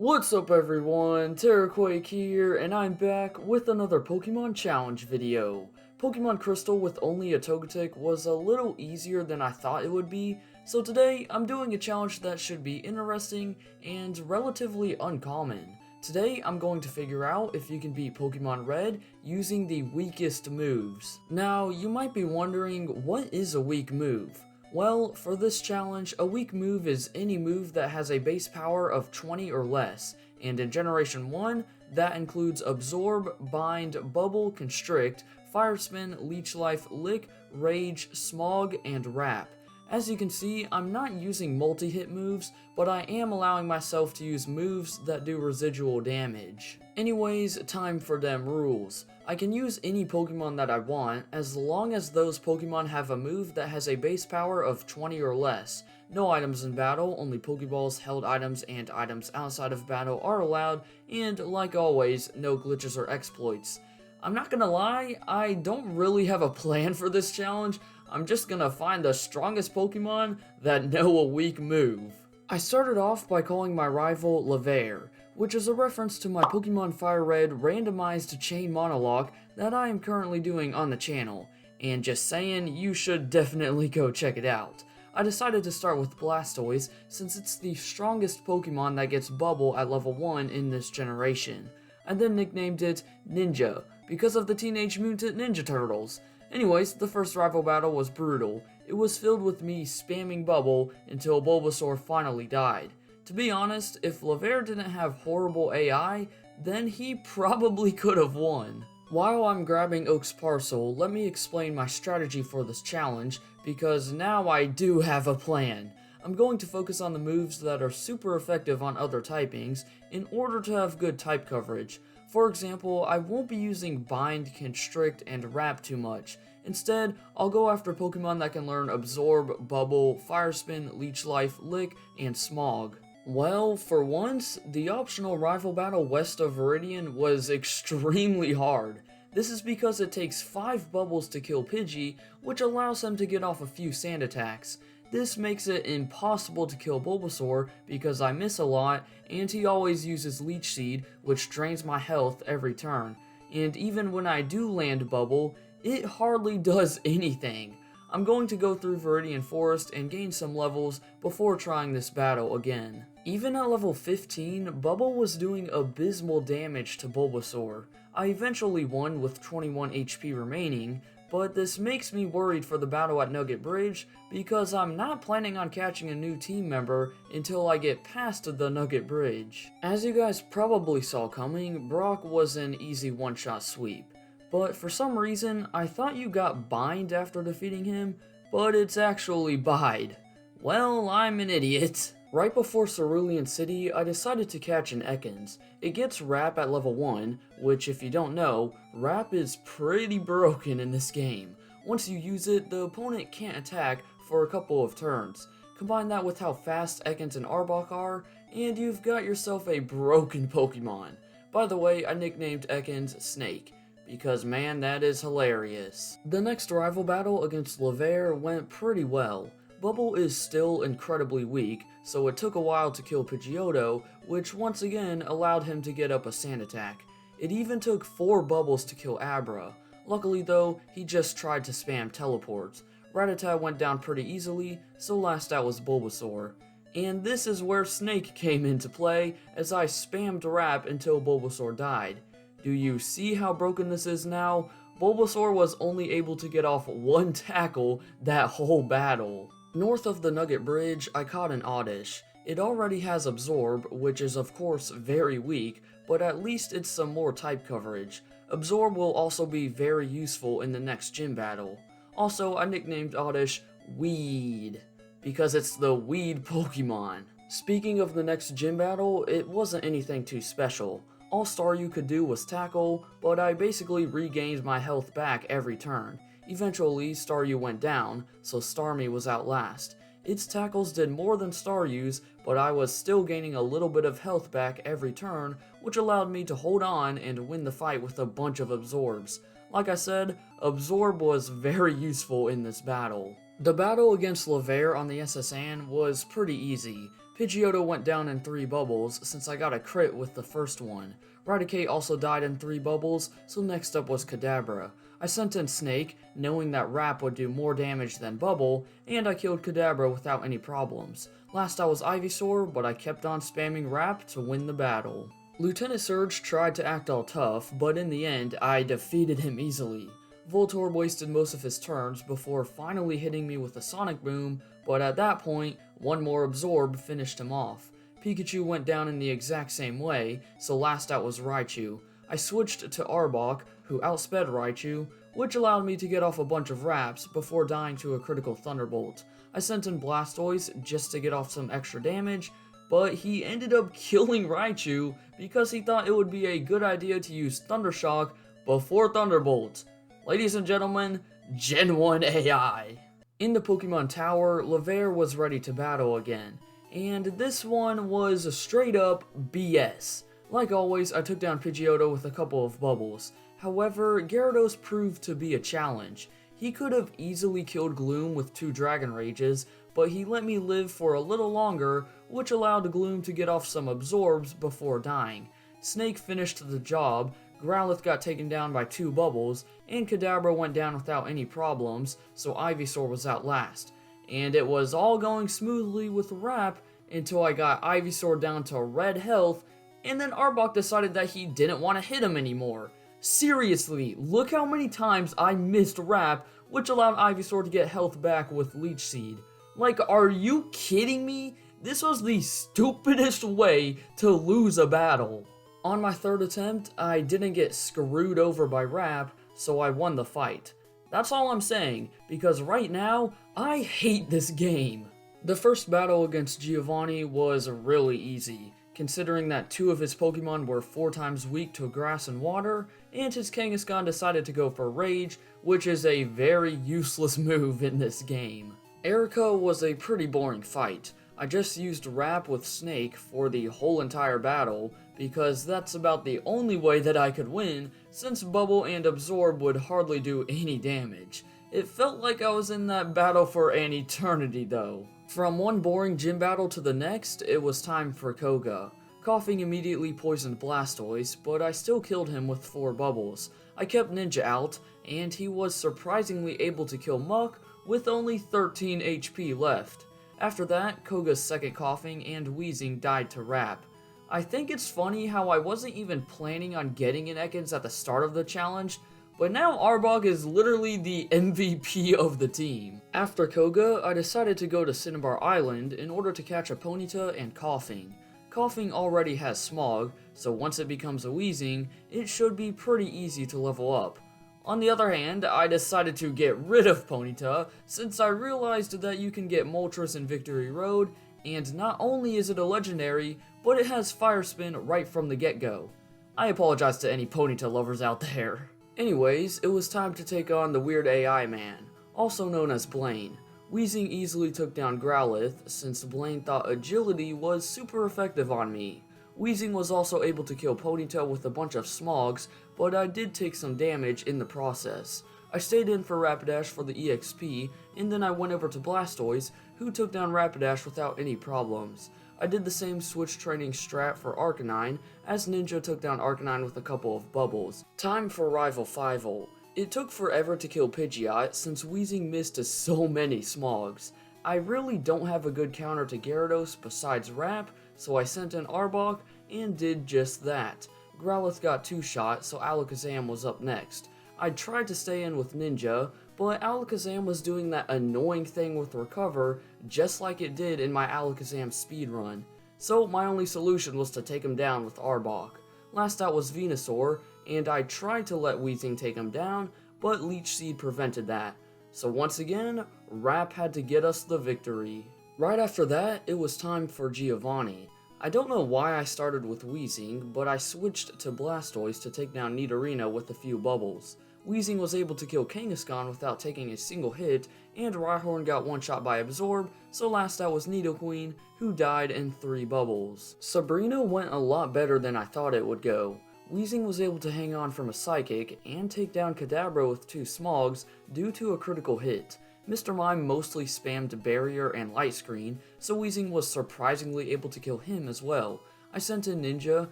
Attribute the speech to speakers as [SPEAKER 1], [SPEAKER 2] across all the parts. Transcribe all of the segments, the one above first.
[SPEAKER 1] What's up everyone, Terraquake here, and I'm back with another Pokemon Challenge video. Pokemon Crystal with only a Togetic was a little easier than I thought it would be, so today I'm doing a challenge that should be interesting and relatively uncommon. Today I'm going to figure out if you can beat Pokemon Red using the weakest moves. Now, you might be wondering, what is a weak move? Well, for this challenge, a weak move is any move that has a base power of 20 or less, and in Generation 1, that includes Absorb, Bind, Bubble, Constrict, Fire Spin, Leech Life, Lick, Rage, Smog, and Wrap. As you can see, I'm not using multi-hit moves, but I am allowing myself to use moves that do residual damage. Anyways, time for them rules. I can use any Pokemon that I want, as long as those Pokemon have a move that has a base power of 20 or less. No items in battle, only Pokeballs, held items, and items outside of battle are allowed, and like always, no glitches or exploits. I'm not gonna lie, I don't really have a plan for this challenge. I'm just gonna find the strongest Pokemon that know a weak move. I started off by calling my rival Laver, which is a reference to my Pokemon Fire Red randomized chain monologue that I am currently doing on the channel, and just saying, you should definitely go check it out. I decided to start with Blastoise since it's the strongest Pokemon that gets Bubble at level 1 in this generation. I then nicknamed it Ninja because of the Teenage Mutant Ninja Turtles. Anyways, the first rival battle was brutal. It was filled with me spamming Bubble until Bulbasaur finally died. To be honest, if Laver didn't have horrible AI, then he probably could have won. While I'm grabbing Oak's parcel, let me explain my strategy for this challenge, because now I do have a plan. I'm going to focus on the moves that are super effective on other typings in order to have good type coverage. For example, I won't be using Bind, Constrict, and Wrap too much. Instead, I'll go after Pokemon that can learn Absorb, Bubble, Fire Spin, Leech Life, Lick, and Smog. Well, for once, the optional rival battle west of Viridian was extremely hard. This is because it takes 5 bubbles to kill Pidgey, which allows him to get off a few sand attacks. This makes it impossible to kill Bulbasaur because I miss a lot, and he always uses Leech Seed, which drains my health every turn. And even when I do land Bubble, it hardly does anything. I'm going to go through Viridian Forest and gain some levels before trying this battle again. Even at level 15, Bubble was doing abysmal damage to Bulbasaur. I eventually won with 21 HP remaining, but this makes me worried for the battle at Nugget Bridge because I'm not planning on catching a new team member until I get past the Nugget Bridge. As you guys probably saw coming, Brock was an easy one-shot sweep. But for some reason, I thought you got Bind after defeating him, but it's actually Bide. Well, I'm an idiot. Right before Cerulean City, I decided to catch an Ekans. It gets Wrap at level 1, which if you don't know, Wrap is pretty broken in this game. Once you use it, the opponent can't attack for a couple of turns. Combine that with how fast Ekans and Arbok are, and you've got yourself a broken Pokemon. By the way, I nicknamed Ekans Snake, because man, that is hilarious. The next rival battle against Laver went pretty well. Bubble is still incredibly weak, so it took a while to kill Pidgeotto, which once again allowed him to get up a sand attack. It even took 4 bubbles to kill Abra. Luckily though, he just tried to spam teleports. Rattata went down pretty easily, so last out was Bulbasaur. And this is where Snake came into play, as I spammed Wrap until Bulbasaur died. Do you see how broken this is now? Bulbasaur was only able to get off 1 tackle that whole battle. North of the Nugget Bridge, I caught an Oddish. It already has Absorb, which is of course very weak, but at least it's some more type coverage. Absorb will also be very useful in the next gym battle. Also, I nicknamed Oddish Weed, because it's the weed Pokemon. Speaking of the next gym battle, it wasn't anything too special. All Staryu could do was tackle, but I basically regained my health back every turn. Eventually, Staryu went down, so Starmie was out last. Its tackles did more than Staryu's, but I was still gaining a little bit of health back every turn, which allowed me to hold on and win the fight with a bunch of Absorbs. Like I said, Absorb was very useful in this battle. The battle against Laver on the S.S. Anne was pretty easy. Pidgeotto went down in 3 bubbles since I got a crit with the first one. Raticate also died in 3 bubbles, so next up was Kadabra. I sent in Snake, knowing that Wrap would do more damage than Bubble, and I killed Kadabra without any problems. Last I was Ivysaur, but I kept on spamming Wrap to win the battle. Lieutenant Surge tried to act all tough, but in the end, I defeated him easily. Voltorb wasted most of his turns before finally hitting me with a Sonic Boom, but at that point, one more Absorb finished him off. Pikachu went down in the exact same way, so last out was Raichu. I switched to Arbok, who outsped Raichu, which allowed me to get off a bunch of Wraps before dying to a critical Thunderbolt. I sent in Blastoise just to get off some extra damage, but he ended up killing Raichu because he thought it would be a good idea to use Thundershock before Thunderbolt. Ladies and gentlemen, Gen 1 AI. In the Pokemon Tower, Laver was ready to battle again, and this one was straight up BS. Like always, I took down Pidgeotto with a couple of bubbles. However, Gyarados proved to be a challenge. He could have easily killed Gloom with 2 Dragon Rages, but he let me live for a little longer, which allowed Gloom to get off some Absorbs before dying. Snake finished the job, Growlithe got taken down by 2 bubbles, and Kadabra went down without any problems, so Ivysaur was out last. And it was all going smoothly with Wrap until I got Ivysaur down to red health, and then Arbok decided that he didn't want to hit him anymore. Seriously, look how many times I missed Wrap, which allowed Ivysaur to get health back with Leech Seed. Like, are you kidding me? This was the stupidest way to lose a battle. On my 3rd attempt, I didn't get screwed over by Wrap, so I won the fight. That's all I'm saying, because right now, I hate this game. The first battle against Giovanni was really easy, considering that 2 of his Pokemon were 4 times weak to grass and water, and his Kangaskhan decided to go for Rage, which is a very useless move in this game. Erica was a pretty boring fight. I just used Wrap with Snake for the whole entire battle, because that's about the only way that I could win, since Bubble and Absorb would hardly do any damage. It felt like I was in that battle for an eternity though. From one boring gym battle to the next, it was time for Koga. Coughing immediately poisoned Blastoise, but I still killed him with 4 bubbles. I kept Ninja out, and he was surprisingly able to kill Muck with only 13 HP left. After that, Koga's second coughing and wheezing died to Wrap. I think it's funny how I wasn't even planning on getting an Ekans at the start of the challenge, but now Arbok is literally the MVP of the team. After Koga, I decided to go to Cinnabar Island in order to catch a Ponyta and Coughing. Coughing already has Smog, so once it becomes a Wheezing, it should be pretty easy to level up. On the other hand, I decided to get rid of Ponyta, since I realized that you can get Moltres in Victory Road, and not only is it a legendary, but it has Fire Spin right from the get-go. I apologize to any Ponyta lovers out there. Anyways, it was time to take on the weird AI man, also known as Blaine. Wheezing easily took down Growlithe, since Blaine thought agility was super effective on me. Wheezing was also able to kill Ponyta with a bunch of Smogs, but I did take some damage in the process. I stayed in for Rapidash for the EXP, and then I went over to Blastoise, who took down Rapidash without any problems. I did the same switch training strat for Arcanine, as Ninja took down Arcanine with a couple of bubbles. Time for Rival 5-Volt. It took forever to kill Pidgeot, since Wheezing missed so many Smogs. I really don't have a good counter to Gyarados besides Wrap, so I sent in Arbok, and did just that. Growlithe got 2-shot, so Alakazam was up next. I tried to stay in with Ninja, but Alakazam was doing that annoying thing with Recover, just like it did in my Alakazam speedrun. So my only solution was to take him down with Arbok. Last out was Venusaur, and I tried to let Wheezing take him down, but Leech Seed prevented that. So once again, Wrap had to get us the victory. Right after that, it was time for Giovanni. I don't know why I started with Wheezing, but I switched to Blastoise to take down Nidorina with a few bubbles. Wheezing was able to kill Kangaskhan without taking a single hit, and Rhyhorn got one-shot by Absorb, so last out was Nidoqueen, who died in 3 bubbles. Sabrina went a lot better than I thought it would go. Wheezing was able to hang on from a Psychic, and take down Kadabra with 2 Smogs due to a critical hit. Mr. Mime mostly spammed Barrier and Light Screen, so Weezing was surprisingly able to kill him as well. I sent in Ninja,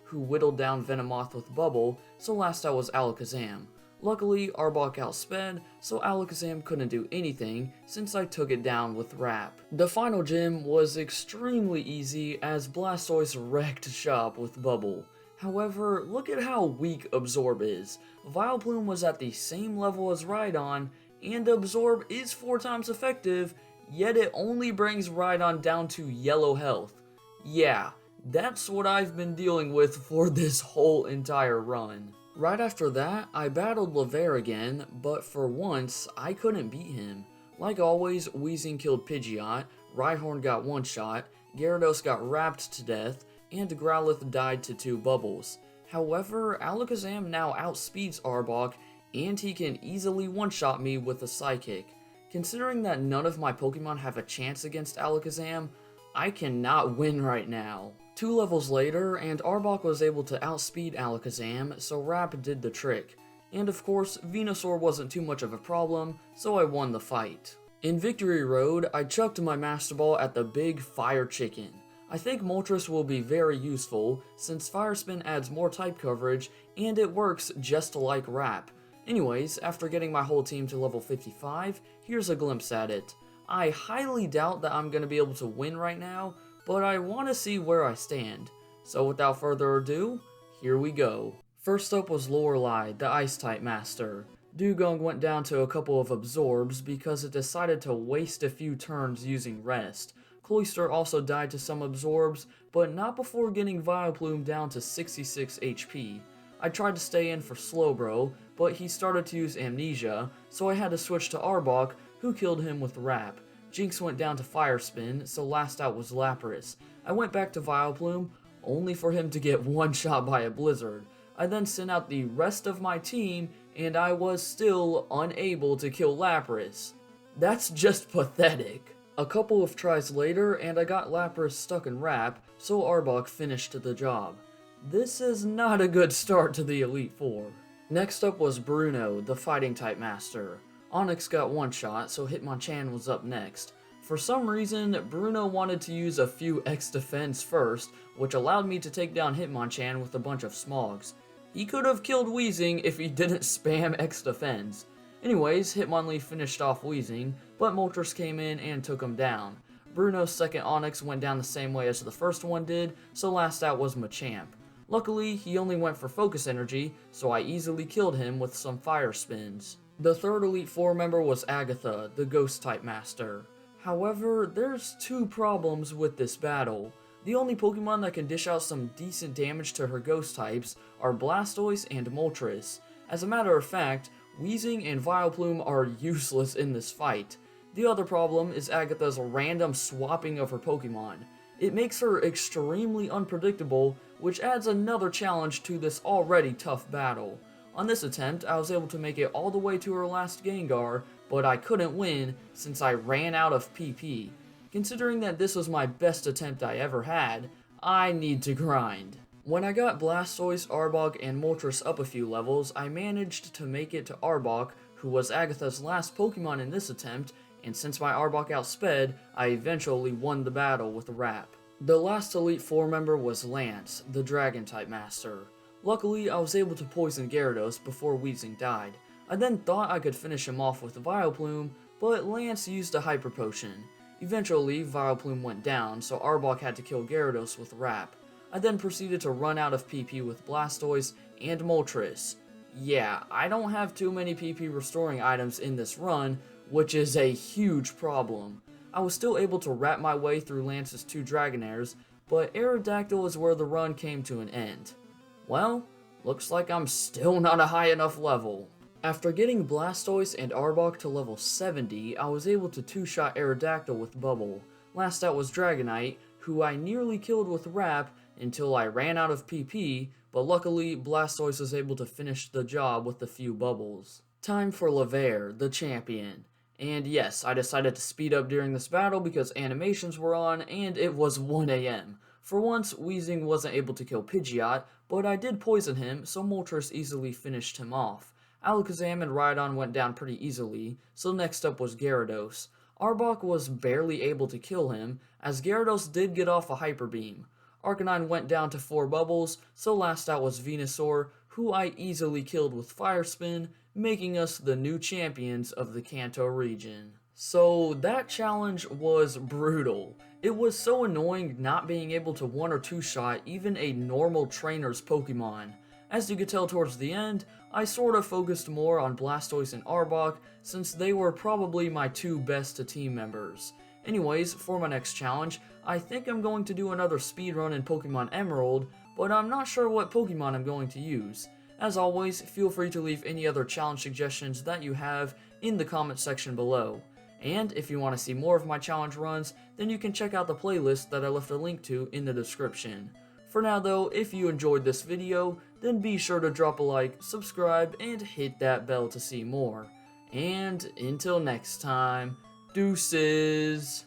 [SPEAKER 1] who whittled down Venomoth with Bubble, so last out was Alakazam. Luckily, Arbok outsped, so Alakazam couldn't do anything since I took it down with Wrap. The final gym was extremely easy as Blastoise wrecked shop with Bubble. However, look at how weak Absorb is. Vileplume was at the same level as Rhydon, and Absorb is 4 times effective, yet it only brings Rhydon down to yellow health. Yeah, that's what I've been dealing with for this whole entire run. Right after that, I battled Laver again, but for once, I couldn't beat him. Like always, Weezing killed Pidgeot, Rhyhorn got one-shot, Gyarados got wrapped to death, and Growlithe died to 2 bubbles. However, Alakazam now outspeeds Arbok, and he can easily one-shot me with a Psychic. Considering that none of my Pokemon have a chance against Alakazam, I cannot win right now. 2 levels later, and Arbok was able to outspeed Alakazam, so Wrap did the trick. And of course, Venusaur wasn't too much of a problem, so I won the fight. In Victory Road, I chucked my Master Ball at the big Fire Chicken. I think Moltres will be very useful, since Fire Spin adds more type coverage, and it works just like Wrap. Anyways, after getting my whole team to level 55, here's a glimpse at it. I highly doubt that I'm going to be able to win right now, but I want to see where I stand. So without further ado, here we go. First up was Lorelei, the Ice-type master. Dewgong went down to a couple of Absorbs because it decided to waste a few turns using Rest. Cloyster also died to some Absorbs, but not before getting Vileplume down to 66 HP. I tried to stay in for Slowbro, but he started to use Amnesia, so I had to switch to Arbok, who killed him with Wrap. Jinx went down to Fire Spin, so last out was Lapras. I went back to Vileplume, only for him to get one-shot by a Blizzard. I then sent out the rest of my team, and I was still unable to kill Lapras. That's just pathetic. A couple of tries later, and I got Lapras stuck in Wrap, so Arbok finished the job. This is not a good start to the Elite Four. Next up was Bruno, the Fighting-type master. Onix got one shot, so Hitmonchan was up next. For some reason, Bruno wanted to use a few X-Defense first, which allowed me to take down Hitmonchan with a bunch of Smogs. He could have killed Weezing if he didn't spam X-Defense. Anyways, Hitmonlee finished off Weezing, but Moltres came in and took him down. Bruno's second Onix went down the same way as the first one did, so last out was Machamp. Luckily, he only went for Focus Energy, so I easily killed him with some Fire Spins. The third Elite Four member was Agatha, the Ghost-type master. However, there's 2 problems with this battle. The only Pokemon that can dish out some decent damage to her Ghost types are Blastoise and Moltres. As a matter of fact, Weezing and Vileplume are useless in this fight. The other problem is Agatha's random swapping of her Pokemon. It makes her extremely unpredictable, which adds another challenge to this already tough battle. On this attempt, I was able to make it all the way to her last Gengar, but I couldn't win since I ran out of PP. Considering that this was my best attempt I ever had, I need to grind. When I got Blastoise, Arbok, and Moltres up a few levels, I managed to make it to Arbok, who was Agatha's last Pokemon in this attempt, and since my Arbok outsped, I eventually won the battle with Wrap. The last Elite Four member was Lance, the Dragon-type master. Luckily, I was able to poison Gyarados before Weezing died. I then thought I could finish him off with Vileplume, but Lance used a Hyper Potion. Eventually, Vileplume went down, so Arbok had to kill Gyarados with Wrap. I then proceeded to run out of PP with Blastoise and Moltres. Yeah, I don't have too many PP restoring items in this run, which is a huge problem. I was still able to wrap my way through Lance's 2 Dragonairs, but Aerodactyl is where the run came to an end. Well, looks like I'm still not a high enough level. After getting Blastoise and Arbok to level 70, I was able to 2-shot Aerodactyl with Bubble. Last out was Dragonite, who I nearly killed with Wrap until I ran out of PP, but luckily Blastoise was able to finish the job with a few bubbles. Time for Laver, the champion. And yes, I decided to speed up during this battle because animations were on and it was 1 AM. For once, Weezing wasn't able to kill Pidgeot, but I did poison him, so Moltres easily finished him off. Alakazam and Rhydon went down pretty easily, so next up was Gyarados. Arbok was barely able to kill him, as Gyarados did get off a Hyper Beam. Arcanine went down to 4 bubbles, so last out was Venusaur, who I easily killed with Fire Spin, making us the new champions of the Kanto region. So that challenge was brutal. It was so annoying not being able to 1 or 2 shot even a normal trainer's Pokemon. As you could tell towards the end, I sort of focused more on Blastoise and Arbok since they were probably my 2 best team members. Anyways, for my next challenge, I think I'm going to do another speedrun in Pokemon Emerald, but I'm not sure what Pokemon I'm going to use. As always, feel free to leave any other challenge suggestions that you have in the comment section below. And if you want to see more of my challenge runs, then you can check out the playlist that I left a link to in the description. For now though, if you enjoyed this video, then be sure to drop a like, subscribe, and hit that bell to see more. And until next time, deuces!